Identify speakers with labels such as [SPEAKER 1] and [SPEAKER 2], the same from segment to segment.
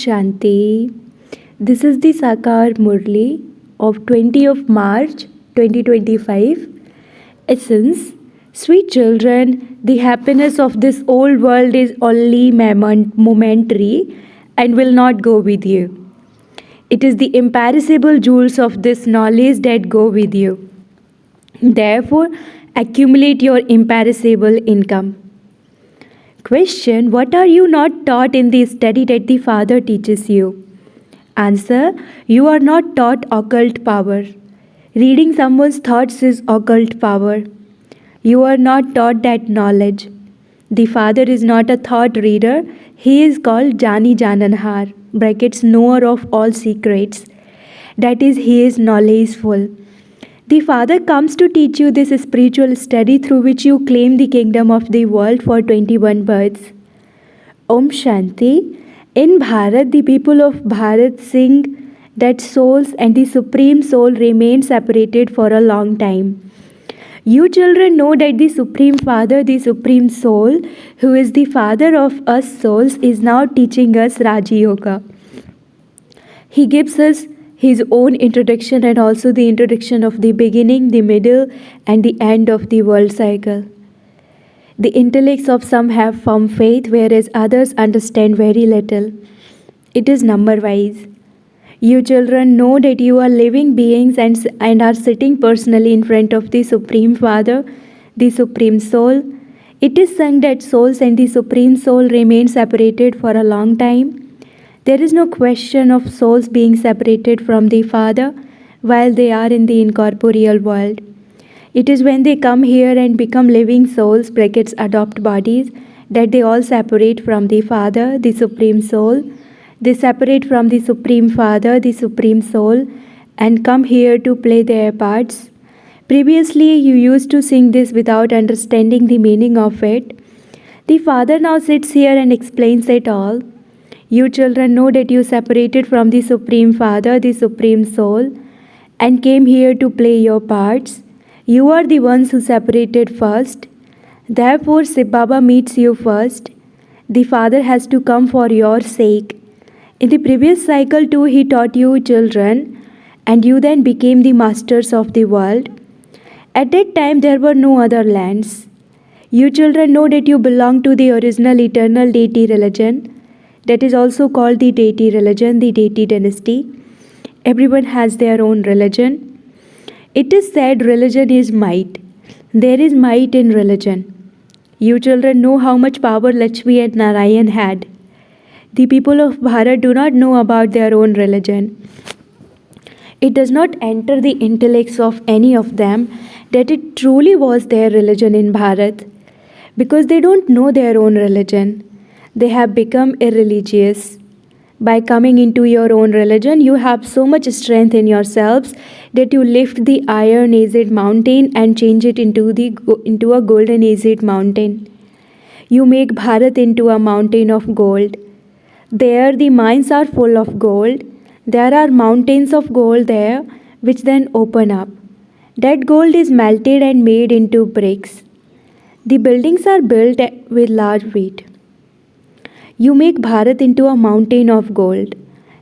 [SPEAKER 1] Shanti. This is the Sakar Murli of 20 of March 2025. Essence, sweet children, the happiness of this old world is only momentary and will not go with you. It is the imperishable jewels of this knowledge that go with you. Therefore, accumulate your imperishable income. Question: what are you not taught in the study that the Father teaches you? Answer: you are not taught occult power. Reading someone's thoughts is occult power. You are not taught that knowledge. The Father is not a thought reader. He is called Jani Jananhar, brackets knower of all secrets. That is, he is knowledgeful. The Father comes to teach you this spiritual study through which you claim the kingdom of the world for 21 births. Om Shanti. In Bharat, the people of Bharat sing that souls and the Supreme Soul remain separated for a long time. You children know that the Supreme Father, the Supreme Soul, who is the Father of us souls, is now teaching us Raja Yoga. He gives us his own introduction and also the introduction of the beginning, the middle, and the end of the world cycle. The intellects of some have firm faith, whereas others understand very little. It is number wise. You children know that you are living beings and are sitting personally in front of the Supreme Father, the Supreme Soul. It is sung that souls and the Supreme Soul remain separated for a long time. There is no question of souls being separated from the Father while they are in the incorporeal world. It is when they come here and become living souls, brackets adopt bodies, that they all separate from the Father, the Supreme Soul. They separate from the Supreme Father, the Supreme Soul, and come here to play their parts. Previously, you used to sing this without understanding the meaning of it. The Father now sits here and explains it all. You children know that you separated from the Supreme Father, the Supreme Soul, and came here to play your parts. You are the ones who separated first. Therefore, Shiv Baba meets you first. The Father has to come for your sake. In the previous cycle too, he taught you children, and you then became the masters of the world. At that time, there were no other lands. You children know that you belong to the original eternal deity religion. That is also called the deity religion, the deity dynasty. Everyone has their own religion. It is said religion is might. There is might in religion. You children know how much power Lakshmi and Narayan had. The people of Bharat do not know about their own religion. It does not enter the intellects of any of them that it truly was their religion in Bharat, because they don't know their own religion. They have become irreligious. By coming into your own religion, you have so much strength in yourselves that you lift the iron aged mountain and change it into a golden aged mountain. You make Bharat into a mountain of gold. There the mines are full of gold. There are mountains of gold there which then open up. That gold is melted and made into bricks. The buildings are built with large weight. You make Bharat into a mountain of gold.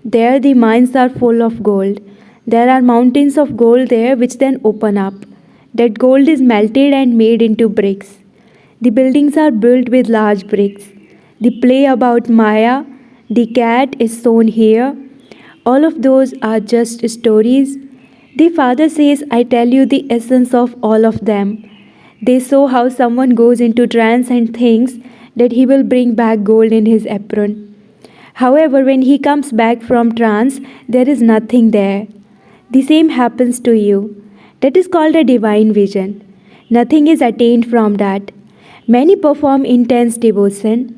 [SPEAKER 1] There the mines are full of gold. There are mountains of gold there which then open up. That gold is melted and made into bricks. The buildings are built with large bricks. The play about Maya, the cat is shown here. All of those are just stories. The Father says, I tell you the essence of all of them. They show how someone goes into trance and thinks that he will bring back gold in his apron. However, when he comes back from trance, there is nothing there. The same happens to you. That is called a divine vision. Nothing is attained from that. Many perform intense devotion.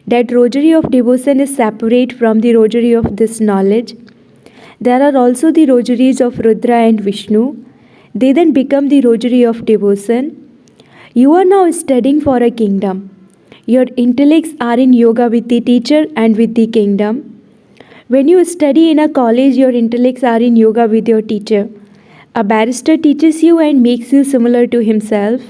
[SPEAKER 1] That rosary of devotion is separate from the rosary of this knowledge. There are also the rosaries of Rudra and Vishnu. They then become the rosary of devotion. You are now studying for a kingdom. Your intellects are in yoga with the teacher and with the kingdom. When you study in a college, your intellects are in yoga with your teacher. A barrister teaches you and makes you similar to himself.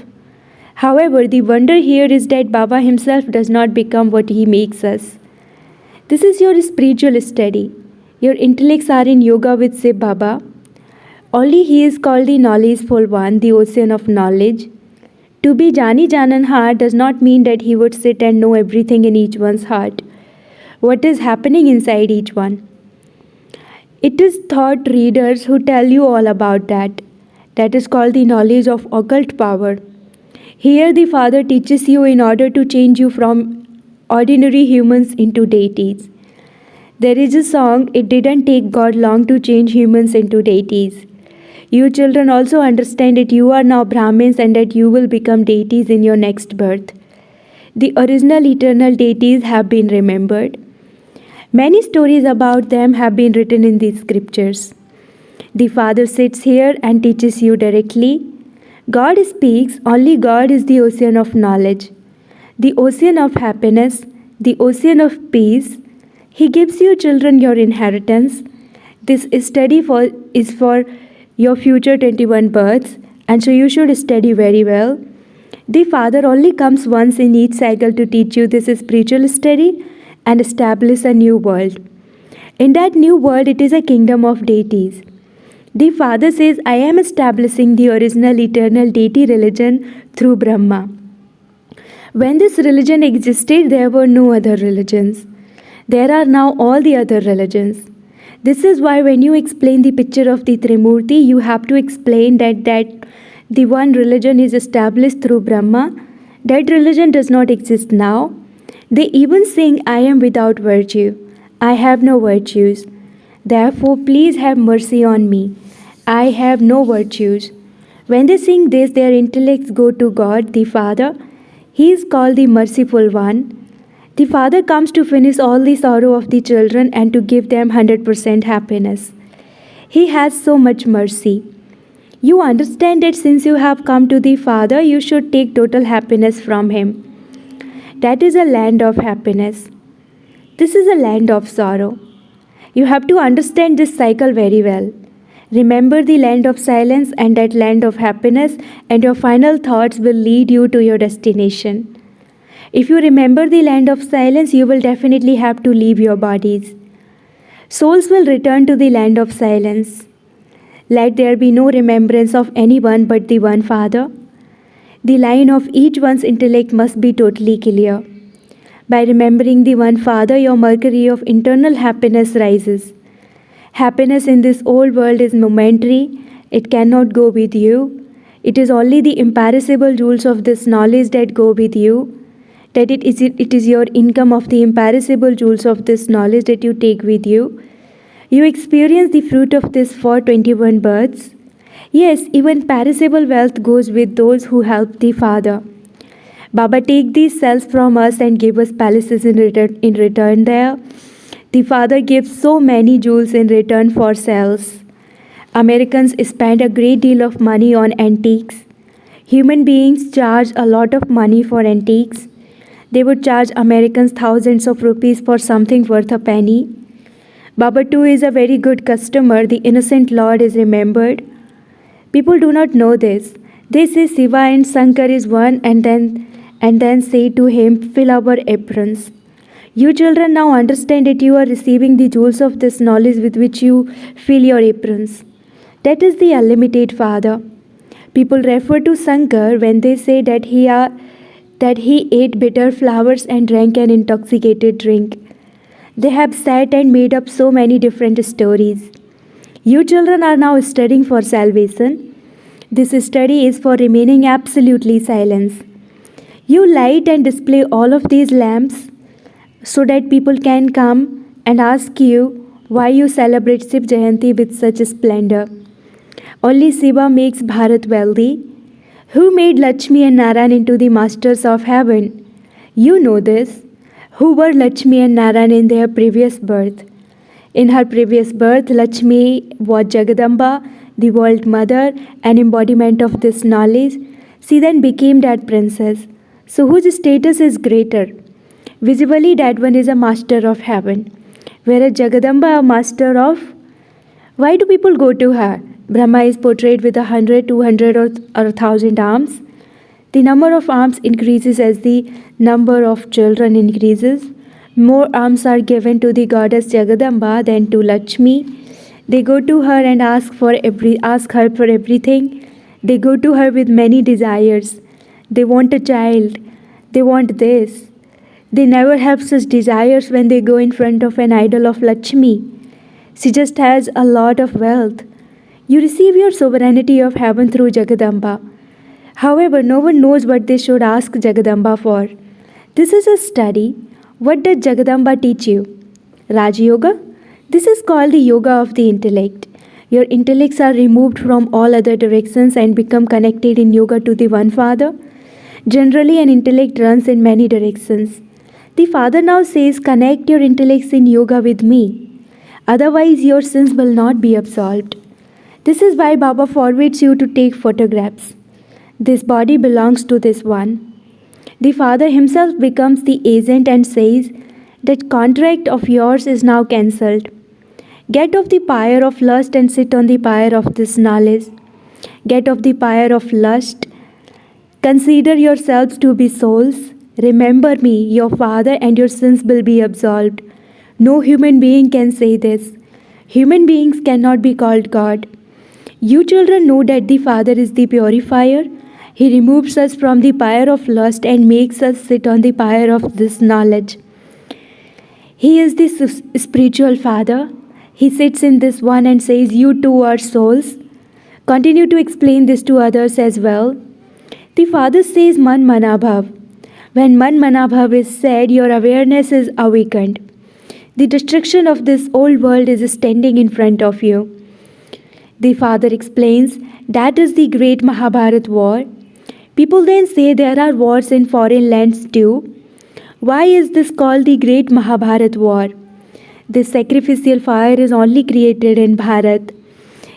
[SPEAKER 1] However, the wonder here is that Baba himself does not become what he makes us. This is your spiritual study. Your intellects are in yoga with Shiv Baba. Only he is called the knowledgeful one, the ocean of knowledge. To be Jani Janan heart does not mean that he would sit and know everything in each one's heart. What is happening inside each one? It is thought readers who tell you all about that. That is called the knowledge of occult power. Here the Father teaches you in order to change you from ordinary humans into deities. There is a song, it didn't take God long to change humans into deities. You children also understand that you are now Brahmins and that you will become deities in your next birth. The original eternal deities have been remembered. Many stories about them have been written in these scriptures. The Father sits here and teaches you directly. God speaks, only God is the ocean of knowledge, the ocean of happiness, the ocean of peace. He gives you children your inheritance. This study is for your future 21 births, and so you should study very well. The Father only comes once in each cycle to teach you this spiritual study and establish a new world. In that new world, it is a kingdom of deities. The Father says, I am establishing the original eternal deity religion through Brahma. When this religion existed, there were no other religions. There are now all the other religions. This is why when you explain the picture of the Trimurti, you have to explain that the one religion is established through Brahma. That religion does not exist now. They even sing, I am without virtue. I have no virtues. Therefore, please have mercy on me. I have no virtues. When they sing this, their intellects go to God, the Father. He is called the merciful one. The Father comes to finish all the sorrow of the children and to give them 100% happiness. He has so much mercy. You understand that since you have come to the Father, you should take total happiness from Him. That is a land of happiness. This is a land of sorrow. You have to understand this cycle very well. Remember the land of silence and that land of happiness, and your final thoughts will lead you to your destination. If you remember the land of silence, you will definitely have to leave your bodies. Souls will return to the land of silence. Let there be no remembrance of anyone but the one Father. The line of each one's intellect must be totally clear. By remembering the one Father, your mercury of internal happiness rises. Happiness in this old world is momentary. It cannot go with you. It is only the imperishable jewels of this knowledge that go with you. That it is your income of the imperishable jewels of this knowledge that you take with you. You experience the fruit of this for 21 births. Yes, even perishable wealth goes with those who help the Father. Baba, take these cells from us and give us palaces in return there. The Father gives so many jewels in return for cells. Americans spend a great deal of money on antiques. Human beings charge a lot of money for antiques. They would charge Americans thousands of rupees for something worth a penny. Baba too is a very good customer. The innocent Lord is remembered. People do not know this. They say Shiva and Shankar is one and then say to him, fill our aprons. You children now understand that you are receiving the jewels of this knowledge with which you fill your aprons. That is the unlimited Father. People refer to Shankar when they say that he ate bitter flowers and drank an intoxicated drink. They have sat and made up so many different stories. You children are now studying for salvation. This study is for remaining absolutely silent. You light and display all of these lamps so that people can come and ask you why you celebrate Shiv Jayanti with such splendor. Only Shiva makes Bharat wealthy. Who made Lakshmi and Narayan into the masters of heaven? You know this. Who were Lakshmi and Narayan in their previous birth? In her previous birth, Lakshmi was Jagadamba, the world mother, an embodiment of this knowledge. She then became that princess. So whose status is greater? Visibly, that one is a master of heaven, whereas Jagadamba, a master of... Why do people go to her? Brahma is portrayed with 100, 200 or 1,000 arms. The number of arms increases as the number of children increases. More alms are given to the goddess Jagadamba than to Lakshmi. They go to her and ask her for everything. They go to her with many desires. They want a child. They want this. They never have such desires when they go in front of an idol of Lakshmi. She just has a lot of wealth. You receive your sovereignty of heaven through Jagadamba. However, no one knows what they should ask Jagadamba for. This is a study. What does Jagadamba teach you? Raj Yoga? This is called the yoga of the intellect. Your intellects are removed from all other directions and become connected in yoga to the one Father. Generally, an intellect runs in many directions. The Father now says, connect your intellects in yoga with me. Otherwise, your sins will not be absolved. This is why Baba forbids you to take photographs. This body belongs to this one. The Father himself becomes the agent and says, that contract of yours is now cancelled. Get off the pyre of lust and sit on the pyre of this knowledge. Get off the pyre of lust. Consider yourselves to be souls. Remember me, your Father, and your sins will be absolved. No human being can say this. Human beings cannot be called God. You children know that the Father is the purifier. He removes us from the pyre of lust and makes us sit on the pyre of this knowledge. He is the spiritual Father. He sits in this one and says, you too are souls. Continue to explain this to others as well. The Father says, Man Manabhav. When Man Manabhav is said, your awareness is awakened. The destruction of this old world is standing in front of you. The Father explains, that is the great Mahabharat war. People then say there are wars in foreign lands too. Why is this called the great Mahabharat war? This sacrificial fire is only created in Bharat.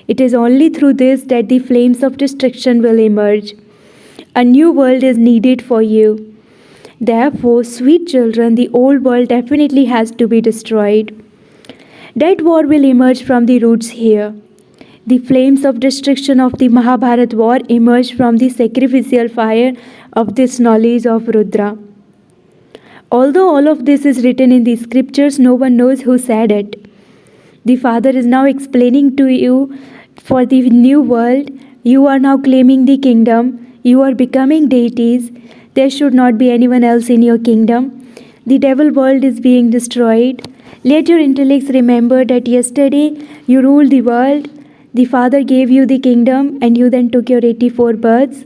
[SPEAKER 1] It is only through this that the flames of destruction will emerge. A new world is needed for you. Therefore, sweet children, the old world definitely has to be destroyed. That war will emerge from the roots here. The flames of destruction of the Mahabharat war emerge from the sacrificial fire of this knowledge of Rudra. Although all of this is written in the scriptures, no one knows who said it. The Father is now explaining to you for the new world. You are now claiming the kingdom. You are becoming deities. There should not be anyone else in your kingdom. The devil world is being destroyed. Let your intellects remember that yesterday you ruled the world. The Father gave you the kingdom and you then took your 84 births.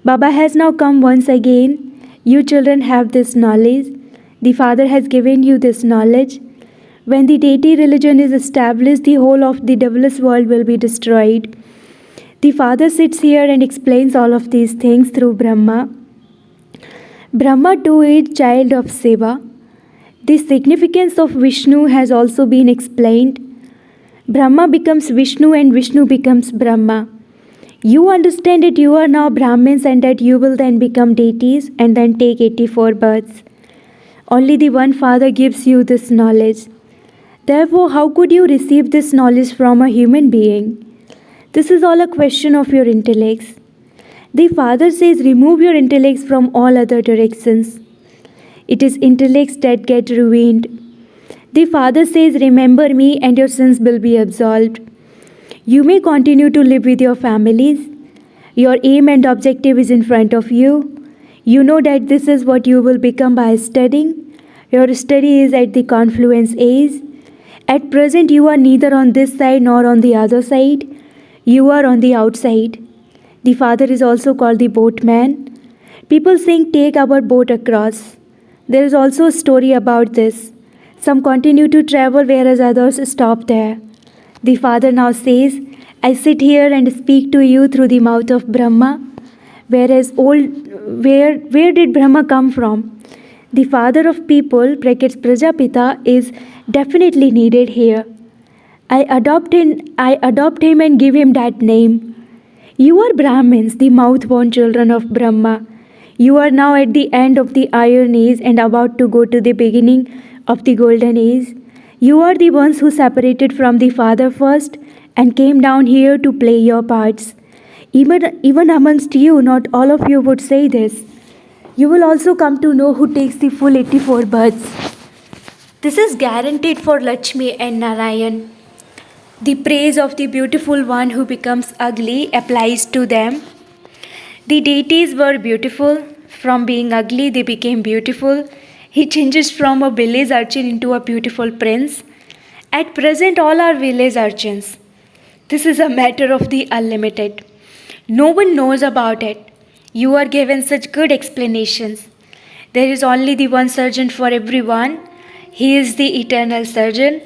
[SPEAKER 1] Baba has now come once again. You children have this knowledge. The Father has given you this knowledge. When the deity religion is established, the whole of the devil's world will be destroyed. The Father sits here and explains all of these things through Brahma. Brahma too is child of Seva. The significance of Vishnu has also been explained. Brahma becomes Vishnu and Vishnu becomes Brahma. You understand that you are now Brahmins and that you will then become deities and then take 84 births. Only the one Father gives you this knowledge. Therefore, how could you receive this knowledge from a human being? This is all a question of your intellects. The Father says, remove your intellects from all other directions. It is intellects that get ruined. The Father says, remember me and your sins will be absolved. You may continue to live with your families. Your aim and objective is in front of you. You know that this is what you will become by studying. Your study is at the confluence age. At present, you are neither on this side nor on the other side. You are on the outside. The Father is also called the boatman. People sing, take our boat across. There is also a story about this. Some continue to travel whereas others stop there. The Father now says, I sit here and speak to you through the mouth of Brahma. Where did Brahma come from? The Father of people, brackets Prajapita, is definitely needed here. I adopt him and give him that name. You are Brahmins, the mouth-born children of Brahma. You are now at the end of the Iron Age and about to go to the beginning of the Golden Age. You are the ones who separated from the Father first and came down here to play your parts. Even amongst you, not all of you would say this. You will also come to know who takes the full 84 births. This is guaranteed for Lakshmi and Narayan. The praise of the beautiful one who becomes ugly applies to them. The deities were beautiful. From being ugly, they became beautiful. He changes from a village urchin into a beautiful prince. At present, all are village urchins. This is a matter of the unlimited. No one knows about it. You are given such good explanations. There is only the one surgeon for everyone. He is the eternal surgeon.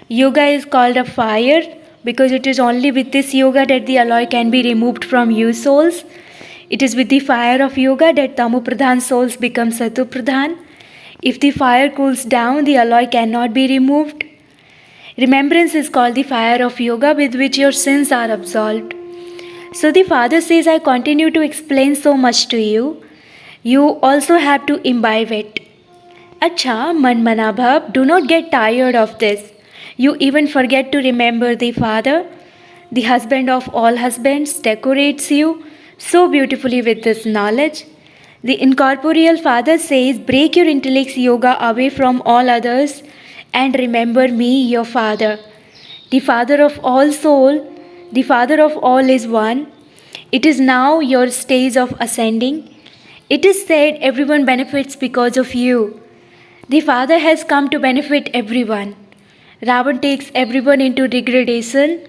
[SPEAKER 1] Yoga is called a fire because it is only with this yoga that the alloy can be removed from you souls. It is with the fire of yoga that Tamopradhan souls become Satopradhan. If the fire cools down, the alloy cannot be removed. Remembrance is called the fire of yoga with which your sins are absolved. So the Father says, I continue to explain so much to you. You also have to imbibe it. Acha, Manmanabhav, do not get tired of this. You even forget to remember the Father. The husband of all husbands decorates you so beautifully with this knowledge. The incorporeal Father says, break your intellect's yoga away from all others and remember me, your Father. The Father of all soul, the Father of all is one. It is now your stage of ascending. It is said everyone benefits because of you. The Father has come to benefit everyone. Ravan takes everyone into degradation,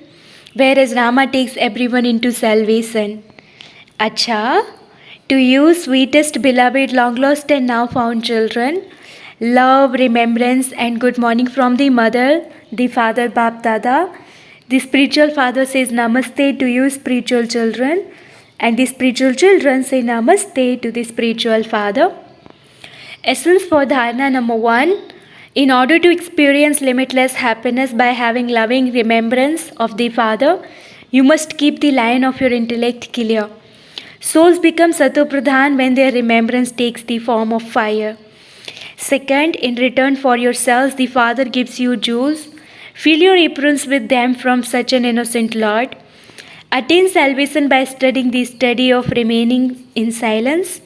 [SPEAKER 1] whereas Rama takes everyone into salvation. Acha, to you, sweetest, beloved, long lost and now found children, love, remembrance, and good morning from the mother, the father, Bap Dada. The spiritual father says Namaste to you, spiritual children, and the spiritual children say Namaste to the spiritual father. Essence for dharana number 1. In order to experience limitless happiness by having loving remembrance of the Father, you must keep the line of your intellect clear. Souls become Satopradhan when their remembrance takes the form of fire. Second, in return for yourselves, the Father gives you jewels. Fill your aprons with them from such an innocent Lord. Attain salvation by studying the study of remaining in silence.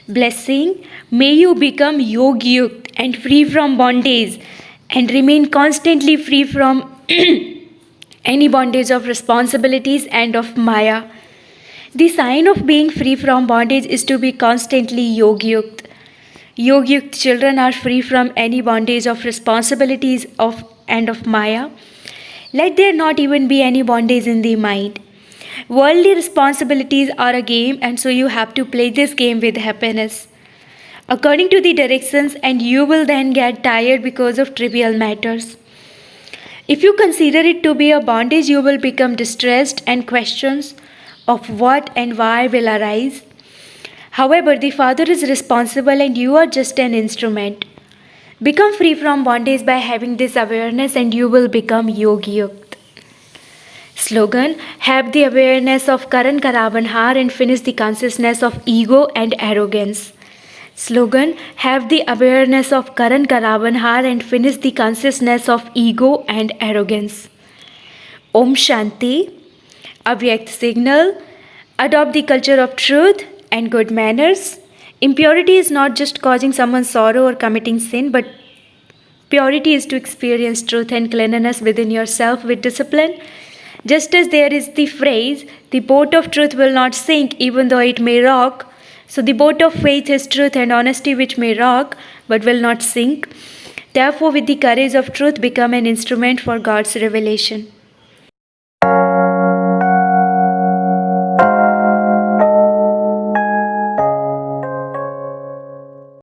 [SPEAKER 1] Blessing, may you become yogyukt and free from bondage and remain constantly free from any bondage of responsibilities and of Maya. The sign of being free from bondage is to be constantly yogyukt. Yogyukt children are free from any bondage of responsibilities and of Maya. Let there not even be any bondage in the mind. Worldly responsibilities are a game, and so you have to play this game with happiness, according to the directions, and you will then get tired because of trivial matters. If you consider it to be a bondage, you will become distressed and questions of what and why will arise. However, the Father is responsible and you are just an instrument. Become free from bondage by having this awareness and you will become yogyukt. Slogan, have the awareness of Karan Karavanhar and finish the consciousness of ego and arrogance. Slogan, have the awareness of Karan Karavanhar and finish the consciousness of ego and arrogance. Om Shanti. Avyakt signal, adopt the culture of truth and good manners. Impurity is not just causing someone sorrow or committing sin, but purity is to experience truth and cleanliness within yourself with discipline. Just as there is the phrase, the boat of truth will not sink even though it may rock. So the boat of faith is truth and honesty which may rock but will not sink. Therefore, with the courage of truth, become an instrument for God's revelation.